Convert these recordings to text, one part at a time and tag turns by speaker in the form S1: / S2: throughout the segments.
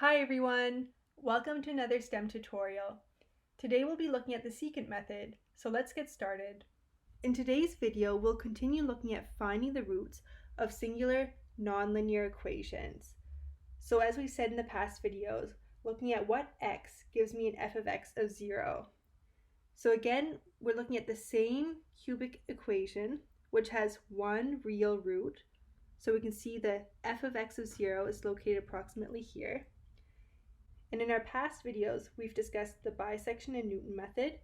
S1: Hi everyone! Welcome to another STEM tutorial. Today we'll be looking at the secant method, so let's get started. In today's video, we'll continue looking at finding the roots of singular nonlinear equations. So as we said in the past videos, looking at what x gives me an f of x of 0. So again, we're looking at the same cubic equation, which has one real root. So we can see the f of x of 0 is located approximately here. And in our past videos, we've discussed the bisection and Newton method,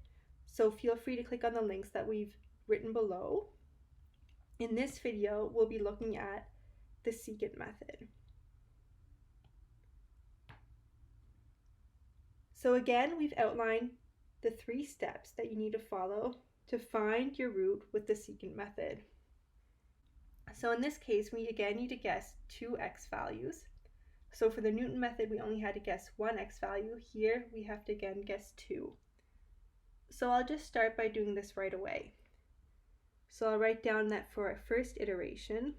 S1: so feel free to click on the links that we've written below. In this video, we'll be looking at the secant method. So again, we've outlined the 3 steps that you need to follow to find your root with the secant method. So in this case, we again need to guess 2 x values. So for the Newton method, we only had to guess 1 x value. Here, we have to again guess 2. So I'll just start by doing this right away. So I'll write down that for our first iteration,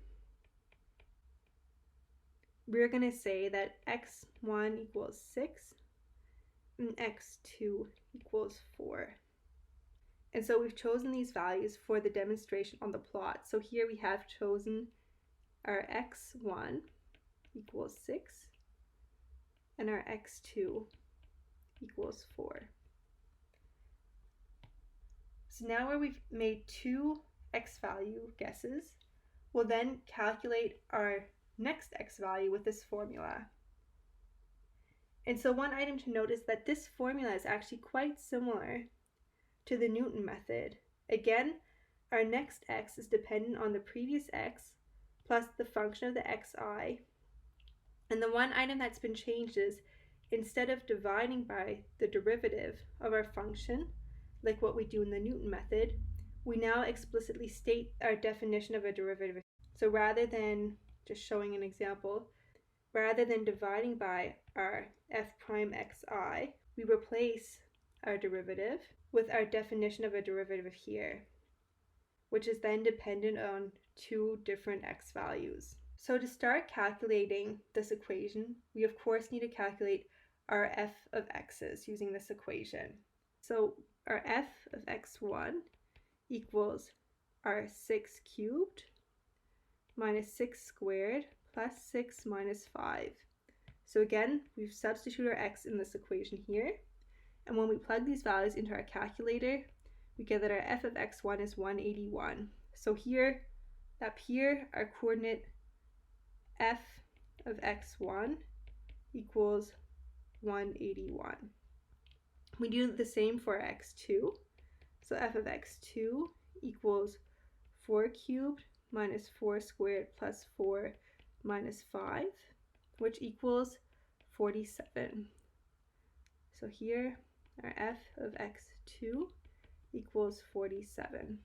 S1: we're going to say that x1 equals 6 and x2 equals 4. And so we've chosen these values for the demonstration on the plot. So here we have chosen our x1 equals 6 and our x2 equals 4. So now where we've made 2 x value guesses, we'll then calculate our next x value with this formula. And so one item to note is that this formula is actually quite similar to the Newton method. Again, our next x is dependent on the previous x plus the function of the xi. And the one item that's been changed is instead of dividing by the derivative of our function, like what we do in the Newton method, we now explicitly state our definition of a derivative. So rather than just showing an example, rather than dividing by our f prime xi, we replace our derivative with our definition of a derivative here, which is then dependent on 2 different x values. So to start calculating this equation, we of course need to calculate our f of x's using this equation. So our f of x1 equals our 6 cubed minus 6 squared plus 6 minus 5. So again, we've substituted our x in this equation here. And when we plug these values into our calculator, we get that our f of x1 is 181. So here, up here, our coordinate f of x1 equals 181. We do the same for x2. So f of x2 equals 4 cubed minus 4 squared plus 4 minus 5, which equals 47. So here, our f of x2 equals 47.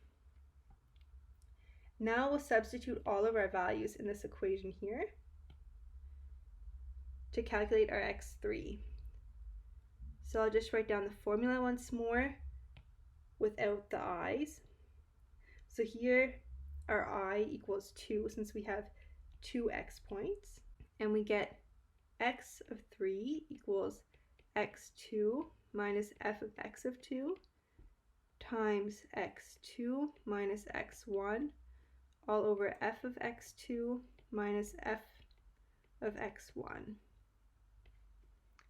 S1: Now we'll substitute all of our values in this equation here to calculate our x3. So I'll just write down the formula once more without the i's. So here our I equals 2 since we have 2 x points, and we get x of 3 equals x2 minus f of x of 2 times x2 minus x1 all over f of x2 minus f of x1.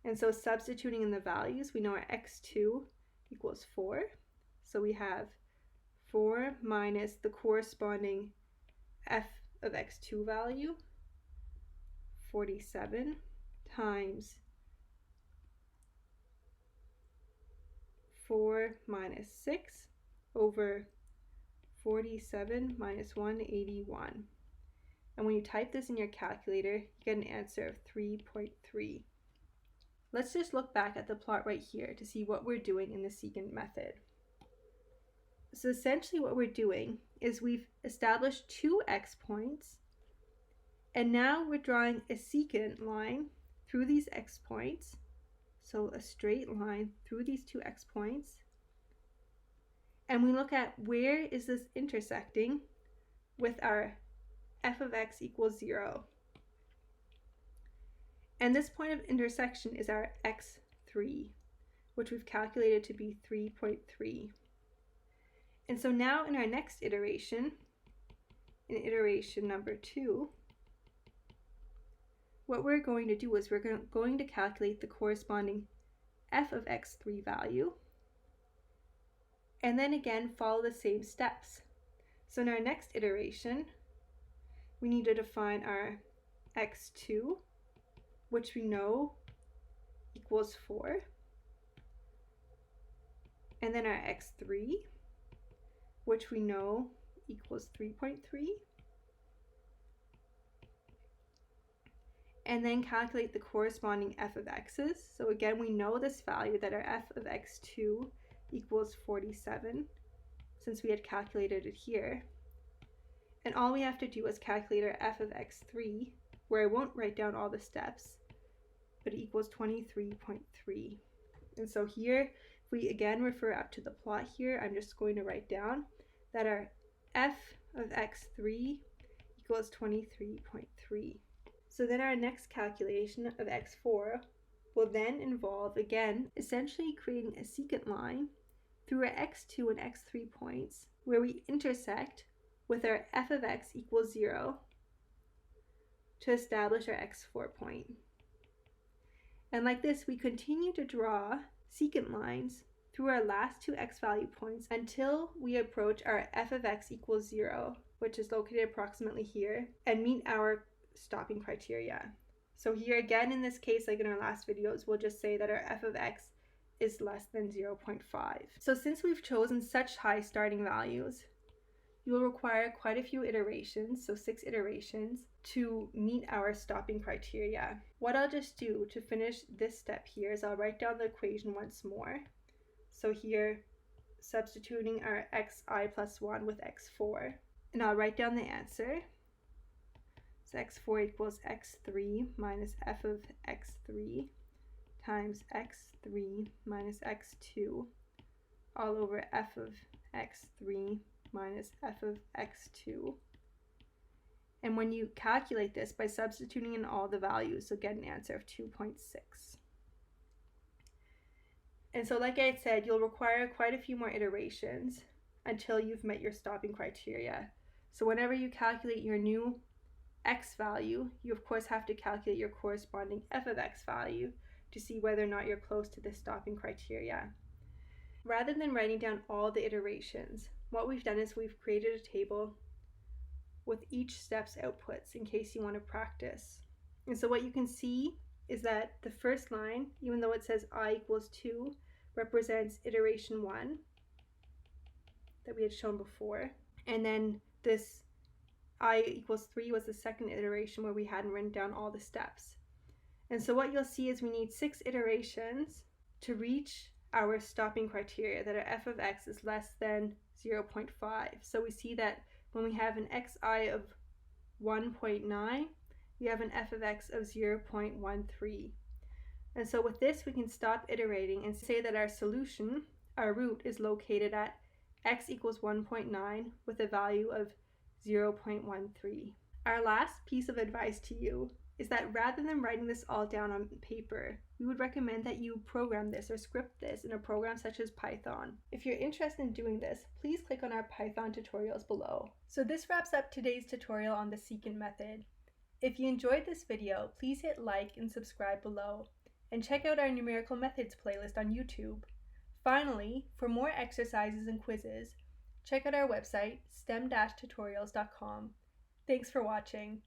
S1: And so substituting in the values, we know our x2 equals 4. So we have 4 minus the corresponding f of x2 value, 47, times 4 minus 6 over 47 minus 181. And when you type this in your calculator, you get an answer of 3.3. Let's just look back at the plot right here to see what we're doing in the secant method. So essentially what we're doing is we've established 2 x points, and now we're drawing a secant line through these x points. So a straight line through these 2 x points. And we look at where is this intersecting with our f of x equals 0. And this point of intersection is our x3, which we've calculated to be 3.3. And so now in our next iteration, in iteration number 2, what we're going to do is we're going to calculate the corresponding f of x3 value, and then again follow the same steps. So in our next iteration, we need to define our x2, which we know equals 4, and then our x3, which we know equals 3.3, and then calculate the corresponding f of x's. So again, we know this value that our f of x2 equals 47, since we had calculated it here. And all we have to do is calculate our f of x3, where I won't write down all the steps, but it equals 23.3. And so here, if we again refer up to the plot here, I'm just going to write down that our f of x3 equals 23.3. So then our next calculation of x4 will then involve, again, essentially creating a secant line through our x2 and x3 points, where we intersect with our f of x equals 0 to establish our x4 point. And like this, we continue to draw secant lines through our last two x value points until we approach our f of x equals 0, which is located approximately here, and meet our stopping criteria. So here again, in this case, like in our last videos, we'll just say that our f of x is less than 0.5. So since we've chosen such high starting values, you will require quite a few iterations, so 6 iterations, to meet our stopping criteria. What I'll just do to finish this step here is I'll write down the equation once more. So here, substituting our xi plus 1 with x4, and I'll write down the answer. So x4 equals x3 minus f of x3 times x3 minus x2 all over f of x3 minus f of x2. And when you calculate this by substituting in all the values, you'll get an answer of 2.6. And so like I said, you'll require quite a few more iterations until you've met your stopping criteria. So whenever you calculate your new x value, you of course have to calculate your corresponding f of x value to see whether or not you're close to the stopping criteria. Rather than writing down all the iterations, what we've done is we've created a table with each step's outputs in case you want to practice. And so what you can see is that the first line, even though it says I equals 2, represents iteration 1 that we had shown before. And then this I equals 3 was the second iteration where we hadn't written down all the steps. And so what you'll see is we need 6 iterations to reach our stopping criteria, that our f of x is less than 0.5. So we see that when we have an xi of 1.9, we have an f of x of 0.13. And so with this, we can stop iterating and say that our solution, our root, is located at x equals 1.9 with a value of 0.13. Our last piece of advice to you is that rather than writing this all down on paper, we would recommend that you program this or script this in a program such as Python. If you're interested in doing this, please click on our Python tutorials below. So this wraps up today's tutorial on the secant method. If you enjoyed this video, please hit like and subscribe below, and check out our numerical methods playlist on YouTube. Finally, for more exercises and quizzes, check out our website, stem-tutorials.com. Thanks for watching.